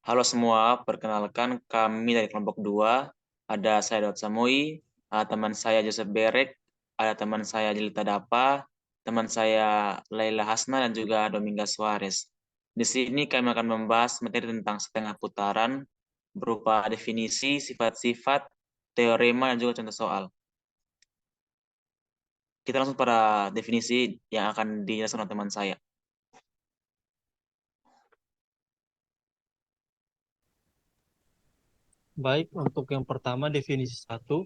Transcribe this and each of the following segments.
Halo semua, perkenalkan kami dari kelompok 2. Ada saya Daud Samui, ada teman saya Joseph Berek, ada teman saya Jelita Dapa, teman saya Laila Hasna, dan juga Dominga Suarez. Di sini kami akan membahas materi tentang setengah putaran berupa definisi, sifat-sifat, teorema, dan juga contoh soal. Kita langsung pada definisi yang akan dijelaskan oleh teman saya. Baik, untuk yang pertama definisi satu,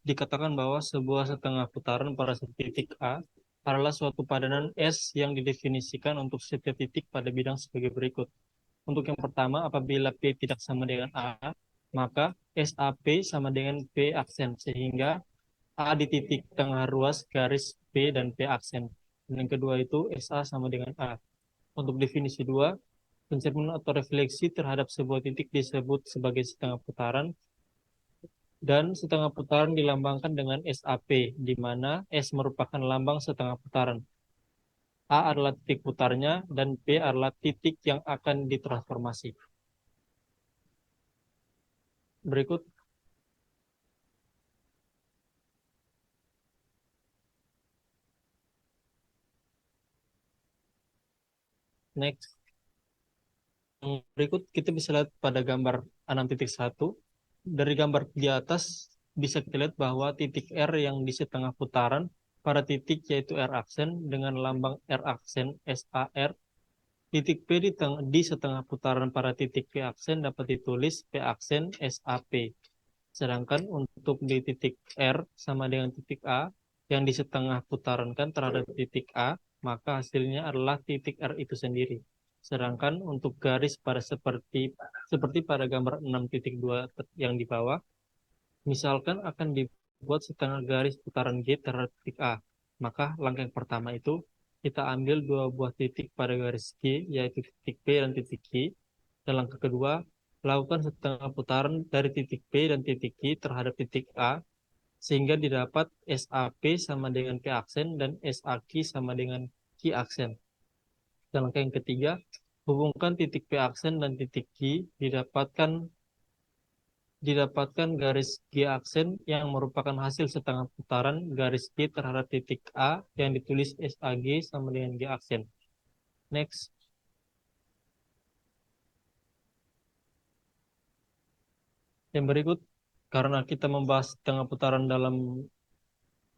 dikatakan bahwa sebuah setengah putaran pada satu titik A adalah suatu padanan S yang didefinisikan untuk setiap titik pada bidang sebagai berikut. Untuk yang pertama, apabila P tidak sama dengan A, maka SAP sama dengan P aksen, sehingga A di titik tengah ruas garis P dan P aksen. Dan yang kedua itu SA sama dengan A. Untuk definisi dua, pencerminan atau refleksi terhadap sebuah titik disebut sebagai setengah putaran, dan setengah putaran dilambangkan dengan SAP, di mana S merupakan lambang setengah putaran. A adalah titik putarnya, dan P adalah titik yang akan ditransformasi. Berikut, next. Berikut kita bisa lihat pada gambar 6.1. Dari gambar di atas bisa kita lihat bahwa titik R yang di setengah putaran pada titik yaitu R aksen dengan lambang R aksen SAR. Titik P di setengah putaran pada titik P aksen dapat ditulis P aksen SAP. Sedangkan untuk di titik R sama dengan titik A yang di setengah putaran kan terhadap titik A, maka hasilnya adalah titik R itu sendiri. Sedangkan untuk garis pada seperti pada gambar 6.2 yang di bawah, misalkan akan dibuat setengah garis putaran G terhadap titik A. Maka langkah yang pertama itu kita ambil dua buah titik pada garis G, yaitu titik P dan titik Q. Dan langkah kedua, lakukan setengah putaran dari titik P dan titik Q terhadap titik A, sehingga didapat SAP sama dengan P aksen dan SAQ sama dengan Q aksen. Dan langkah yang ketiga, hubungkan titik P aksen dan titik Q, didapatkan garis G aksen yang merupakan hasil setengah putaran garis G terhadap titik A yang ditulis SAG sama dengan G aksen. Next. Yang berikut, karena kita membahas setengah putaran dalam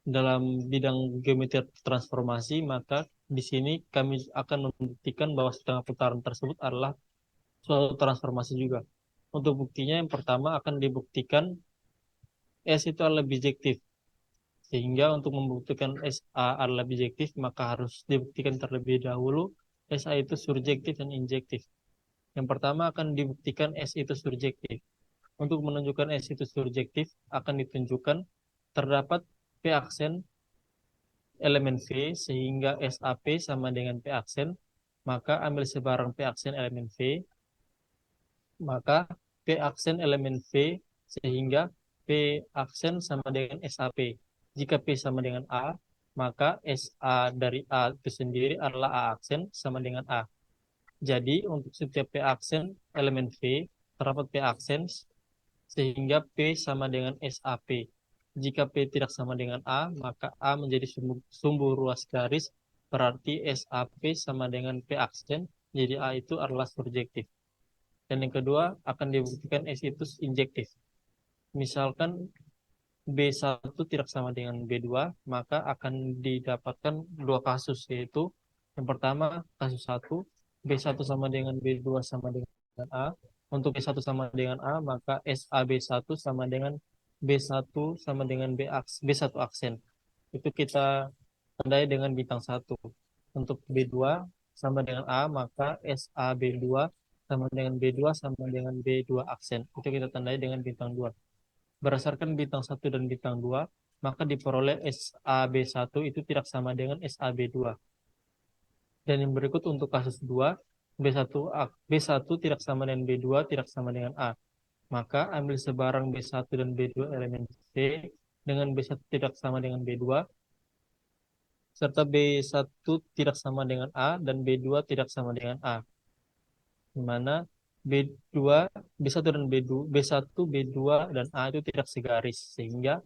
dalam bidang geometri transformasi, maka di sini kami akan membuktikan bahwa setengah putaran tersebut adalah suatu transformasi juga. Untuk buktinya yang pertama akan dibuktikan S itu adalah bijektif. Sehingga untuk membuktikan SA adalah bijektif, maka harus dibuktikan terlebih dahulu SA itu surjektif dan injektif. Yang pertama akan dibuktikan S itu surjektif. Untuk menunjukkan S itu surjektif, akan ditunjukkan terdapat P aksen elemen V, sehingga SAP sama dengan P aksen, maka ambil sebarang P aksen elemen V, maka P aksen elemen V, sehingga P aksen sama dengan SAP. Jika P sama dengan A, maka SA dari A itu sendiri adalah A aksen sama dengan A. Jadi untuk setiap P aksen elemen V, terdapat P aksen sehingga P sama dengan SAP. Jika P tidak sama dengan A, maka A menjadi sumbu ruas garis, berarti SAP sama dengan P aksen, jadi A itu adalah surjektif. Dan yang kedua, akan dibuktikan S itu injektif. Misalkan B1 tidak sama dengan B2, maka akan didapatkan dua kasus, yaitu yang pertama kasus 1, B1 sama dengan B2 sama dengan A. Untuk B1 sama dengan A, maka SAB1 sama dengan B1 sama dengan B1 aksen. Itu kita tandai dengan bintang 1. Untuk B2 sama dengan A, maka SAB2 sama dengan B2 sama dengan B2 aksen. Itu kita tandai dengan bintang 2. Berdasarkan bintang 1 dan bintang 2, maka diperoleh SAB1 itu tidak sama dengan SAB2. Dan yang berikut untuk kasus 2, B1 tidak sama dengan B2, tidak sama dengan A. Maka ambil sebarang B1 dan B2 elemen C dengan B1 tidak sama dengan B2, serta B1 tidak sama dengan A dan B2 tidak sama dengan A. Di mana B2, B1 dan B2, B1, B2 dan A itu tidak segaris, sehingga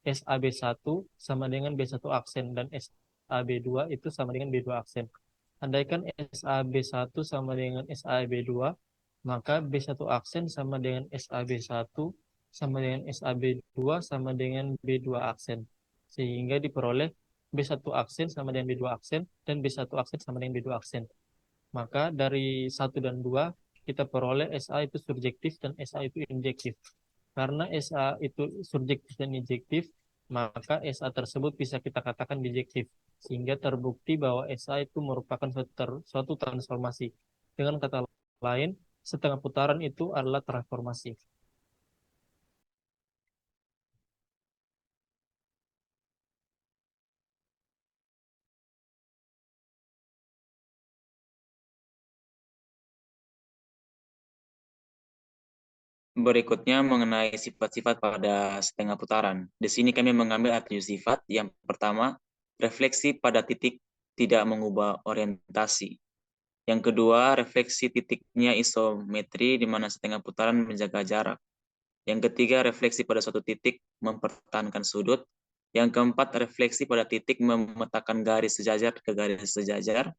SAB1 sama dengan B1 aksen dan SAB2 itu sama dengan B2 aksen. Andaikan SAB1 sama dengan SAB2, maka B1 aksen sama dengan SAB1 sama dengan SAB2 sama dengan B2 aksen. Sehingga diperoleh B1 aksen sama dengan B2 aksen dan B1 aksen sama dengan B2 aksen. Maka dari 1 dan 2 kita peroleh SA itu subjektif dan SA itu injektif. Karena SA itu subjektif dan injektif, maka SA tersebut bisa kita katakan bijektif. Sehingga terbukti bahwa SA itu merupakan suatu transformasi. Dengan kata lain, setengah putaran itu adalah transformasi. Berikutnya mengenai sifat-sifat pada setengah putaran. Di sini kami mengambil atribut sifat. Yang pertama, refleksi pada titik tidak mengubah orientasi. Yang kedua, refleksi titiknya isometri di mana setengah putaran menjaga jarak. Yang ketiga, refleksi pada suatu titik mempertahankan sudut. Yang keempat, refleksi pada titik memetakan garis sejajar ke garis sejajar.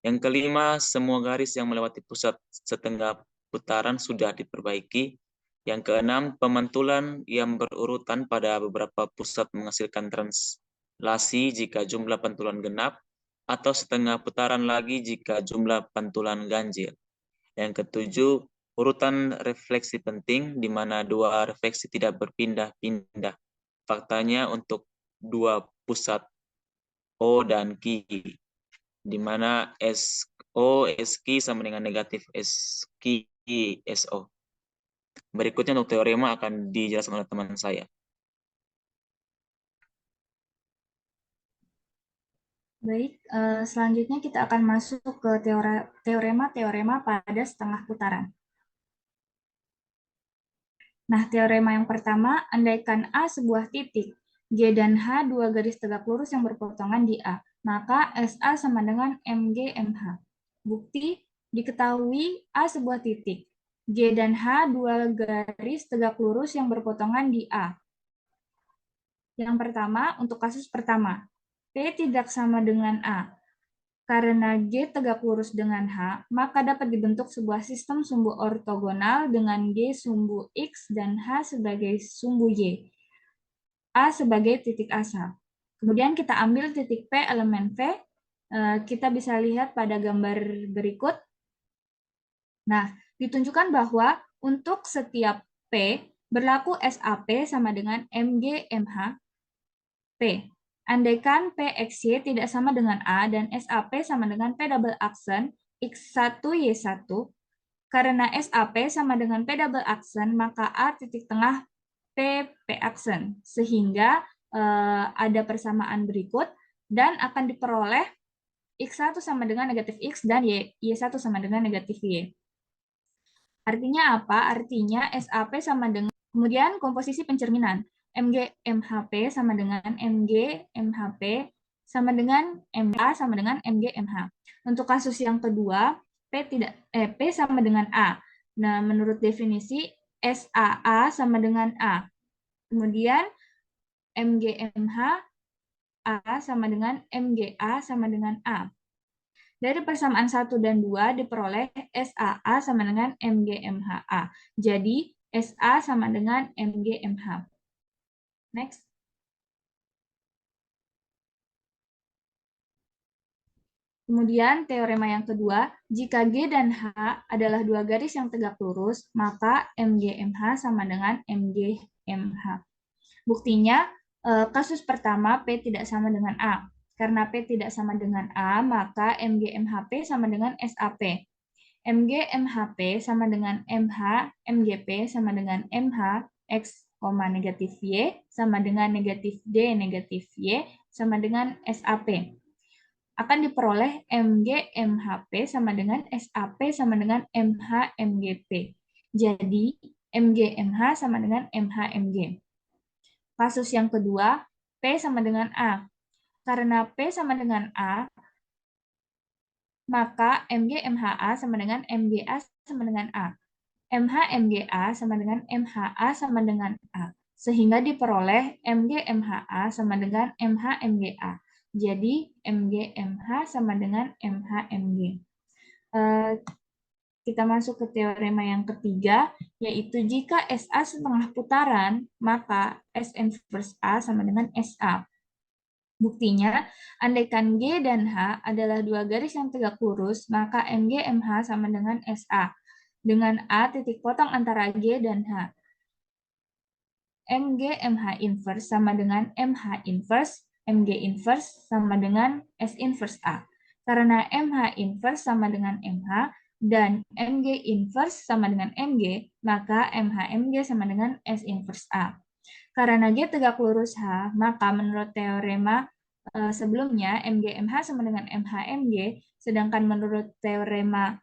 Yang kelima, semua garis yang melewati pusat setengah putaran sudah diperbaiki. Yang keenam, pemantulan yang berurutan pada beberapa pusat menghasilkan translasi jika jumlah pantulan genap, atau setengah putaran lagi jika jumlah pantulan ganjil. Yang ketujuh, urutan refleksi penting, di mana dua refleksi tidak berpindah-pindah. Faktanya untuk dua pusat O dan Q, di mana SO, SQ sama dengan negatif SQ, SO. Berikutnya untuk teorema akan dijelaskan oleh teman saya. Baik, selanjutnya kita akan masuk ke teorema-teorema pada setengah putaran. Nah, teorema yang pertama, andaikan A sebuah titik, G dan H dua garis tegak lurus yang berpotongan di A, maka SA sama dengan MG MH. Bukti, diketahui A sebuah titik, G dan H dua garis tegak lurus yang berpotongan di A. Yang pertama, untuk kasus pertama, P tidak sama dengan A. Karena G tegak lurus dengan H, maka dapat dibentuk sebuah sistem sumbu ortogonal dengan G sumbu X dan H sebagai sumbu Y. A sebagai titik asal. Kemudian kita ambil titik P elemen V. Kita bisa lihat pada gambar berikut. Nah, ditunjukkan bahwa untuk setiap P, berlaku SAP sama dengan MG MH P. Andaikan PXY tidak sama dengan A dan SAP sama dengan P double aksen X1 Y1, karena SAP sama dengan P double aksen, maka A titik tengah P aksen. Sehingga ada persamaan berikut dan akan diperoleh X1 sama dengan negatif X dan Y1 sama dengan negatif Y. Artinya apa? Artinya SAP sama dengan, kemudian komposisi pencerminan. MG MHP sama dengan MG MHP sama dengan MA sama dengan MG MH. Untuk kasus yang kedua, P sama dengan A. Nah, menurut definisi SAA sama dengan A. Kemudian MG MH A sama dengan MGA sama dengan A. Dari persamaan 1 dan 2 diperoleh SAA sama dengan MGMHA. Jadi SA sama dengan MGMH. Next. Kemudian teorema yang kedua, jika G dan H adalah dua garis yang tegak lurus, maka MGMH sama dengan MGMH. Buktinya, kasus pertama P tidak sama dengan A. Karena P tidak sama dengan A, maka MGMHP sama dengan SAP. MGMHP sama dengan MH, MGP sama dengan MH, X, negatif Y, sama dengan negatif D, negatif Y, sama dengan SAP. Akan diperoleh MGMHP sama dengan SAP sama dengan MH, MGP. Jadi, MGMH sama dengan MH, MG. Kasus yang kedua, P sama dengan A. Karena P sama dengan A, maka MGMHA sama dengan MGA sama dengan A. MH-MGA sama dengan MHA sama dengan A. Sehingga diperoleh MG-MHA sama dengan MH-MGA. Jadi MG-MH sama dengan MH-MG. Kita masuk ke teorema yang ketiga, yaitu jika SA setengah putaran, maka S inverse A sama dengan SA. Buktinya, andaikan G dan H adalah dua garis yang tegak lurus, maka MG MH sama dengan SA. Dengan A titik potong antara G dan H. MG MH inverse sama dengan MH inverse, MG inverse sama dengan S inverse A. Karena MH inverse sama dengan MH dan MG inverse sama dengan MG, maka MH MG sama dengan S inverse A. Karena G tegak lurus H, maka menurut teorema sebelumnya MG-MH sama dengan MH-MG, sedangkan menurut teorema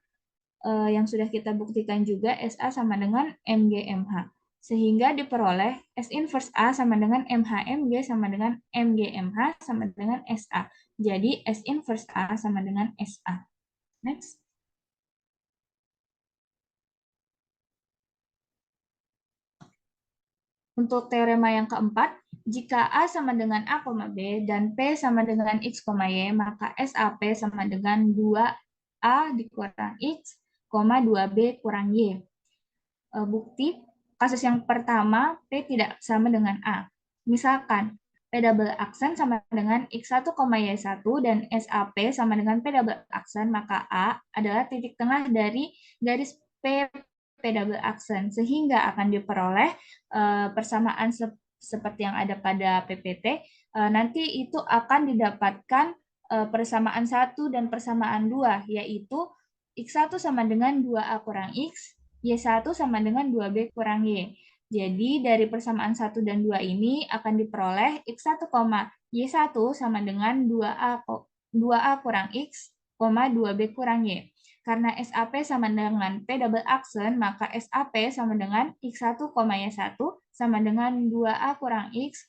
yang sudah kita buktikan juga SA sama dengan MG-MH. Sehingga diperoleh S inverse A sama dengan MH-MG sama dengan MG-MH sama dengan SA. Jadi S inverse A sama dengan SA. Next. Untuk teorema yang keempat, jika A sama dengan A, B dan P sama dengan X, Y, maka SAP sama dengan 2A dikurang X, 2B kurang Y. Bukti, kasus yang pertama, P tidak sama dengan A. Misalkan, P double aksen sama dengan X1, Y1 dan SAP sama dengan P double aksen, maka A adalah titik tengah dari garis P double aksen, sehingga akan diperoleh persamaan seperti yang ada pada PPT. Nanti itu akan didapatkan persamaan 1 dan persamaan 2, yaitu X1 sama dengan 2A kurang X, Y1 sama dengan 2B kurang Y. Jadi dari persamaan 1 dan 2 ini akan diperoleh X1, Y1 sama dengan 2A kurang X, 2B kurang Y. Karena SAP sama dengan P double aksen, maka SAP sama dengan X1, Y1 sama dengan 2A kurang X,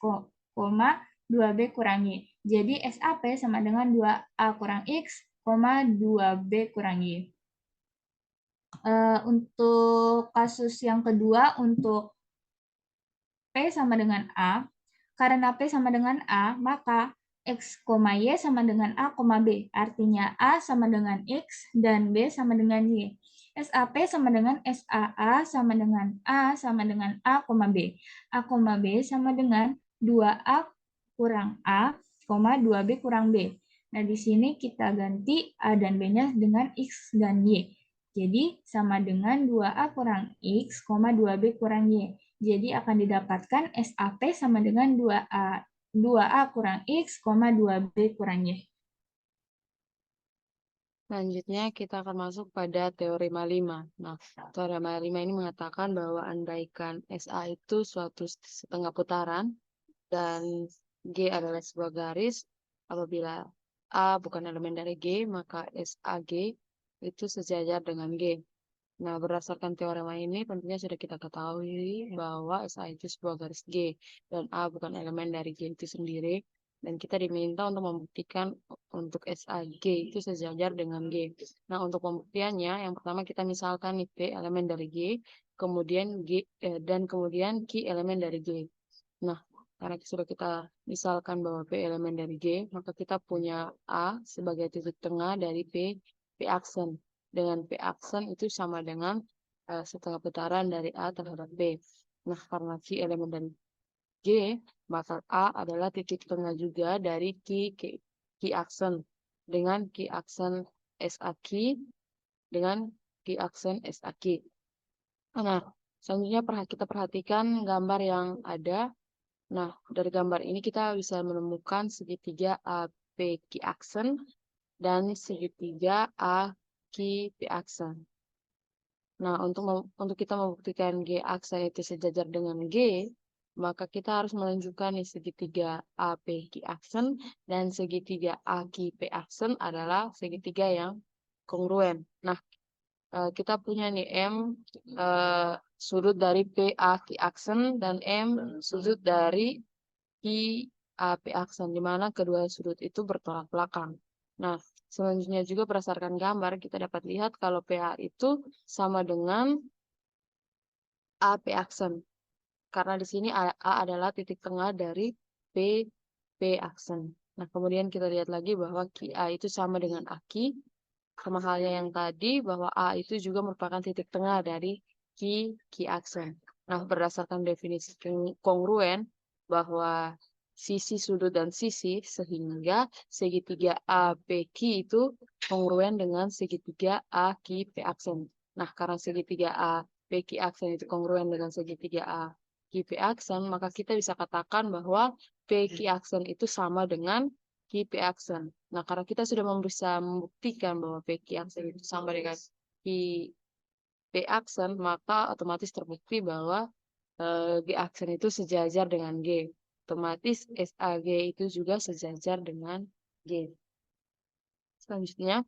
2B kurang Y. Jadi SAP sama dengan 2A kurang X, 2B kurang Y. Untuk kasus yang kedua, untuk P sama dengan A, karena P sama dengan A, maka X, Y sama dengan A, B. Artinya A sama dengan X dan B sama dengan Y. SAP sama dengan SAA sama dengan A sama dengan A, B. A, B sama dengan 2A kurang A, 2B kurang B. Nah, di sini kita ganti A dan B-nya dengan X dan Y. Jadi, sama dengan 2A kurang X, 2B kurang Y. Jadi, akan didapatkan SAP sama dengan 2A kurang X, 2B kurang Y. Selanjutnya kita akan masuk pada teorema 5. Nah, teorema 5 ini mengatakan bahwa andaikan SA itu suatu setengah putaran dan G adalah sebuah garis, apabila A bukan elemen dari G, maka SAG itu sejajar dengan G. Nah, berdasarkan teorema ini tentunya sudah kita ketahui bahwa SA itu sebuah garis G dan A bukan elemen dari G itu sendiri. Dan kita diminta untuk membuktikan untuk SAG itu sejajar dengan G. Nah, untuk pembuktiannya, yang pertama kita misalkan nih P elemen dari G, kemudian dan kemudian Q elemen dari G. Nah, karena sudah kita misalkan bahwa P elemen dari G, maka kita punya A sebagai titik tengah dari P aksen. Dengan P aksen itu sama dengan setengah putaran dari A terhadap B. Nah, karena Q elemen dari G, maka A adalah titik tengah juga dari Q aksen. Dengan Q aksen SAQ, dengan Q aksen SAQ. Nah, selanjutnya kita perhatikan gambar yang ada. Nah, dari gambar ini kita bisa menemukan segitiga APQ aksen dan segitiga AQP aksen. Nah, untuk kita membuktikan G aksen itu sejajar dengan G, maka kita harus menunjukkan segitiga APQ aksen dan segitiga AQP aksen adalah segitiga yang kongruen. Nah, kita punya nih M sudut dari PAQ aksen dan M sudut dari QAP aksen, di mana kedua sudut itu bertolak belakang. Nah, selanjutnya juga berdasarkan gambar kita dapat lihat kalau PA itu sama dengan A P aksen. Karena di sini A adalah titik tengah dari P aksen. Nah, kemudian kita lihat lagi bahwa QA itu sama dengan AQ, sama halnya yang tadi bahwa A itu juga merupakan titik tengah dari Q aksen. Nah, berdasarkan definisi kongruen bahwa sisi sudut dan sisi, sehingga segitiga APQ itu kongruen dengan segitiga AQ P aksen. Nah, karena segitiga APQ aksen itu kongruen dengan segitiga AQ P aksen, maka kita bisa katakan bahwa PQ aksen itu sama dengan QP aksen. Nah, karena kita sudah bisa membuktikan bahwa PQ aksen itu sama dengan QP aksen, maka otomatis terbukti bahwa G aksen itu sejajar dengan G. Otomatis SAG itu juga sejajar dengan G. Selanjutnya,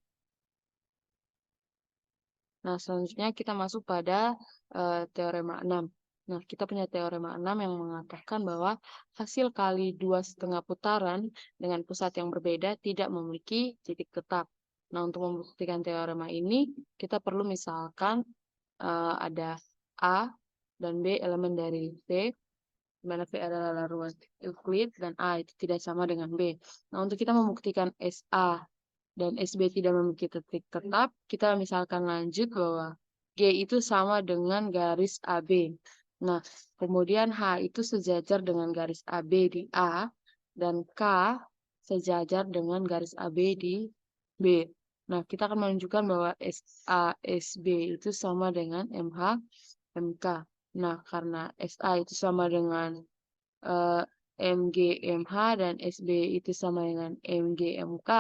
kita masuk pada teorema 6. Nah, kita punya teorema 6 yang mengatakan bahwa hasil kali 2,5 putaran dengan pusat yang berbeda tidak memiliki titik tetap. Nah, untuk membuktikan teorema ini, kita perlu misalkan ada A dan B elemen dari V, di mana V adalah ruas Euclid dan A itu tidak sama dengan B. Nah, untuk kita membuktikan SA dan SB tidak memiliki titik tetap, kita misalkan lanjut bahwa G itu sama dengan garis AB. Nah, kemudian H itu sejajar dengan garis AB di A, dan K sejajar dengan garis AB di B. Nah, kita akan menunjukkan bahwa SA, SB itu sama dengan MH, MK. Nah, karena SA itu sama dengan MG, MH, dan SB itu sama dengan MG, MK,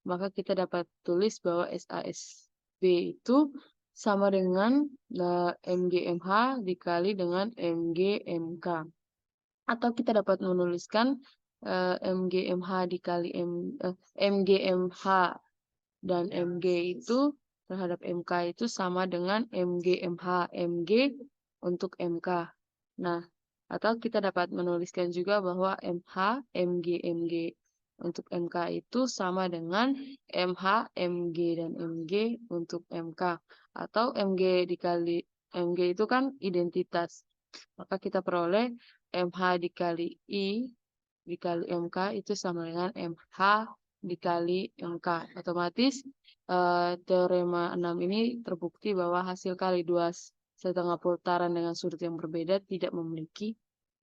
maka kita dapat tulis bahwa SASB itu sama dengan MG, MH dikali dengan MG, MK. Atau kita dapat menuliskan MG, MH dikali MG, MH dan MG itu terhadap MK itu sama dengan MG, MH, MG untuk MK. Nah, atau kita dapat menuliskan juga bahwa MH, MG, MG untuk MK itu sama dengan MH, MG, dan MG untuk MK. Atau MG dikali MG itu kan identitas. Maka kita peroleh MH dikali I dikali MK itu sama dengan MH dikali MK. Otomatis teorema 6 ini terbukti bahwa hasil kali 2,5 putaran dengan sudut yang berbeda tidak memiliki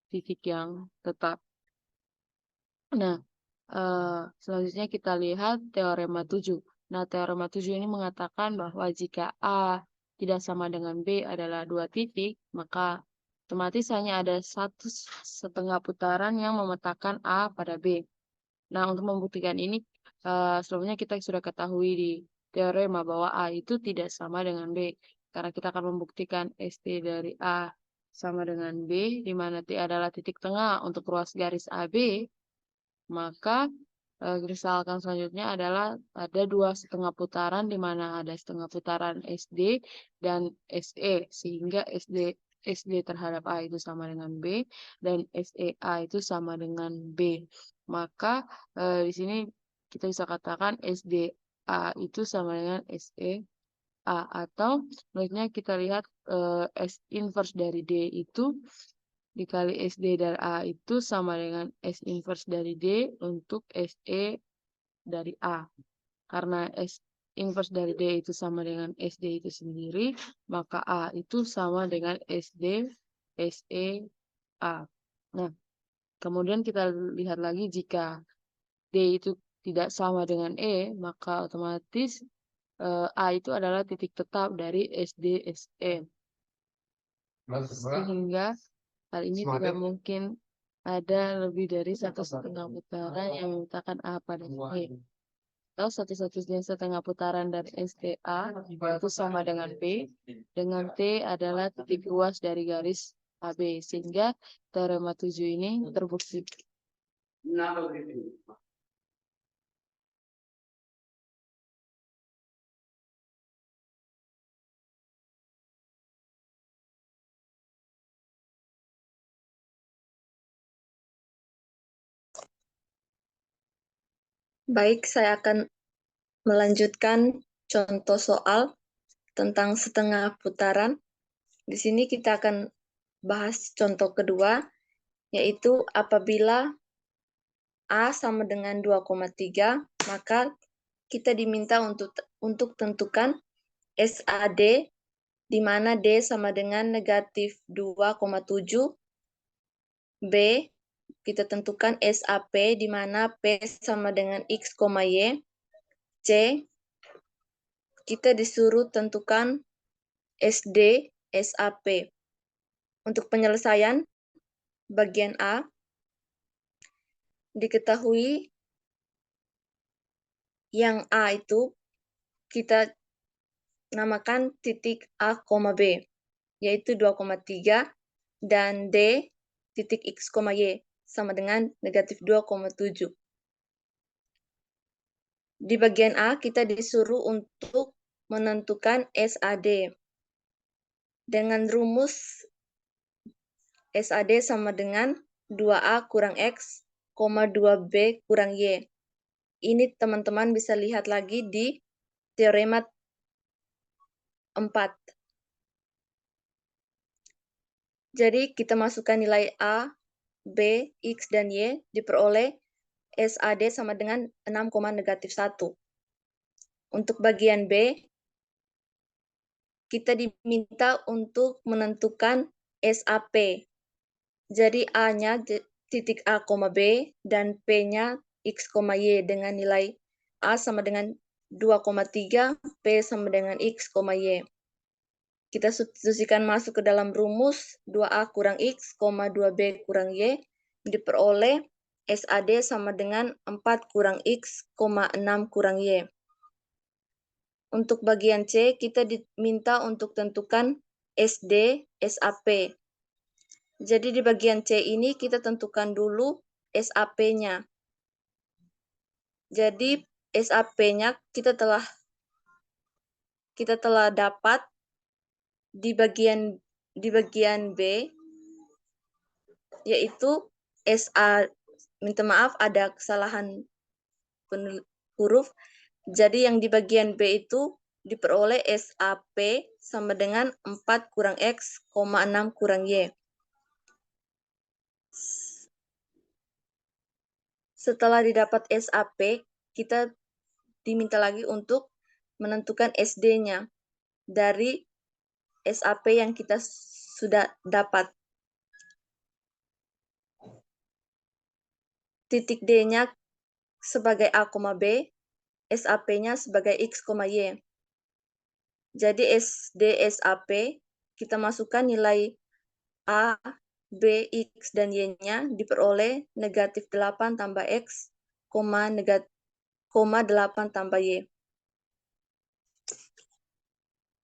titik yang tetap. Nah, selanjutnya kita lihat teorema 7. Nah, teorema 7 ini mengatakan bahwa jika A tidak sama dengan B adalah 2 titik, maka otomatis hanya ada 1,5 putaran yang memetakan A pada B. Nah, untuk membuktikan ini, sebelumnya kita sudah ketahui di teorema bahwa A itu tidak sama dengan B. Karena kita akan membuktikan ST dari A sama dengan B, di mana T adalah titik tengah untuk ruas garis AB, maka misalkan selanjutnya adalah ada 2,5 putaran, di mana ada setengah putaran SD dan SE, sehingga SD terhadap A itu sama dengan B, dan SEA itu sama dengan B. Maka di sini kita bisa katakan SDA itu sama dengan SEA, atau selanjutnya kita lihat S inverse dari D itu dikali SD dari A itu sama dengan S inverse dari D untuk SE dari A. Karena S inverse dari D itu sama dengan SD itu sendiri, maka A itu sama dengan SD, SE, A. Nah, kemudian kita lihat lagi jika D itu tidak sama dengan E, maka otomatis A itu adalah titik tetap dari SD, SE. Sehingga hal ini tidak mungkin ada lebih dari 1,5 putaran yang menyatakan A pada B. Atau satu-satunya setengah putaran dari STA itu sama dengan B, dengan T adalah titik ruas dari garis AB. Sehingga teorema 7 ini terbukti. Baik, saya akan melanjutkan contoh soal tentang setengah putaran. Di sini kita akan bahas contoh kedua, yaitu apabila A sama dengan 2,3, maka kita diminta untuk tentukan SAD, di mana D sama dengan negatif 2,7. B, kita tentukan SAP, di mana P sama dengan X, Y. C, kita disuruh tentukan SD, SAP. Untuk penyelesaian bagian A, diketahui yang A itu kita namakan titik A, B, yaitu 2,3, dan D titik X, Y sama dengan negatif 2,7. Di bagian A, kita disuruh untuk menentukan SAD. Dengan rumus SAD sama dengan 2A kurang X, 2B kurang Y. Ini teman-teman bisa lihat lagi di teorema 4. Jadi kita masukkan nilai A, B, X, dan Y, diperoleh SAD sama dengan 6,-1. Untuk bagian B, kita diminta untuk menentukan SAP. Jadi A-nya titik A, B, dan P-nya X, Y dengan nilai A sama dengan 2,3, P sama dengan X, Y. Kita substitusikan masuk ke dalam rumus 2A kurang X, 2B kurang Y, diperoleh SAD sama dengan 4 kurang X, 6 kurang Y. Untuk bagian C, kita diminta untuk tentukan SD, SAP. Jadi di bagian C ini kita tentukan dulu SAP-nya. Jadi SAP-nya kita telah dapat di bagian B, yaitu minta maaf ada kesalahan huruf. Jadi yang di bagian B itu diperoleh SAP sama dengan 4 kurang X, 6 kurang Y. Setelah didapat SAP, kita diminta lagi untuk menentukan SD-nya dari SAP yang kita sudah dapat. Titik D-nya sebagai A, B, SAP-nya sebagai X, Y. Jadi SD, SAP, kita masukkan nilai A, B, X, dan Y-nya diperoleh negatif 8 tambah X, 8 tambah Y.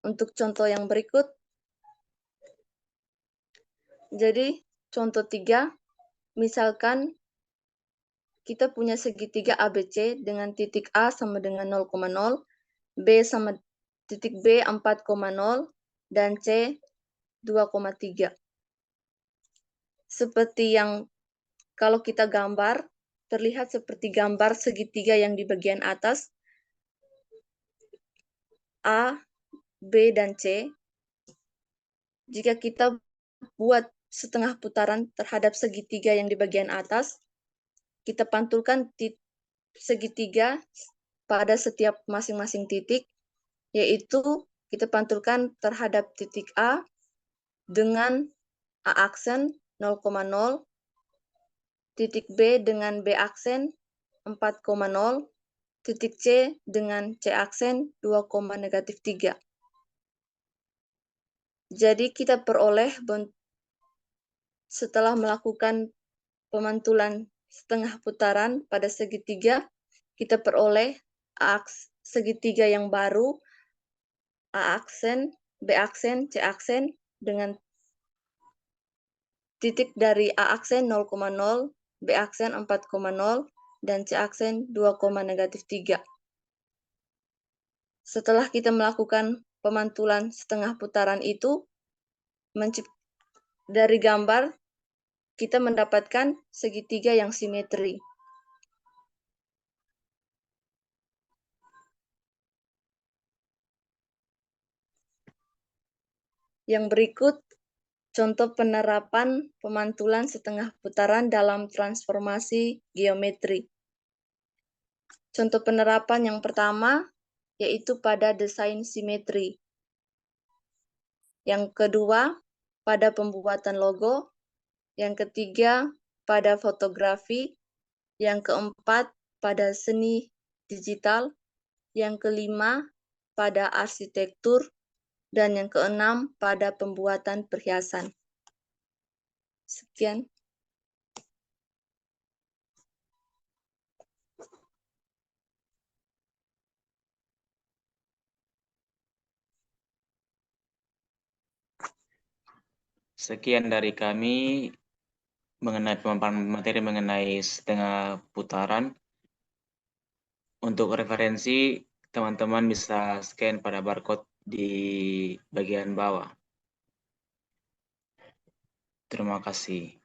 Untuk contoh yang berikut, jadi contoh 3, misalkan kita punya segitiga ABC dengan titik A sama dengan 0,0, B sama titik B 4,0, dan C 2,3. Seperti yang kalau kita gambar, terlihat seperti gambar segitiga yang di bagian atas, A, B, dan C. Jika kita buat setengah putaran terhadap segitiga yang di bagian atas, kita pantulkan segitiga pada setiap masing-masing titik, yaitu kita pantulkan terhadap titik A dengan A aksen 0,0, titik B dengan B aksen 4,0, titik C dengan C aksen 2,-3. Jadi kita peroleh setelah melakukan pemantulan setengah putaran pada segitiga, kita peroleh segitiga yang baru, A aksen, B aksen, C aksen, dengan titik dari A aksen 0,0, B aksen 4,0, dan C aksen 2,-3. Setelah kita melakukan pemantulan setengah putaran itu, dari gambar, kita mendapatkan segitiga yang simetri. Yang berikut Contoh penerapan pemantulan setengah putaran dalam transformasi geometri. Contoh penerapan yang pertama yaitu pada desain simetri. Yang kedua, pada pembuatan logo. Yang ketiga, pada fotografi. Yang keempat, pada seni digital. Yang kelima, pada arsitektur. Dan yang keenam, pada pembuatan perhiasan. Sekian. Sekian dari kami mengenai pemaparan materi mengenai setengah putaran. Untuk referensi, teman-teman bisa scan pada barcode di bagian bawah. Terima kasih.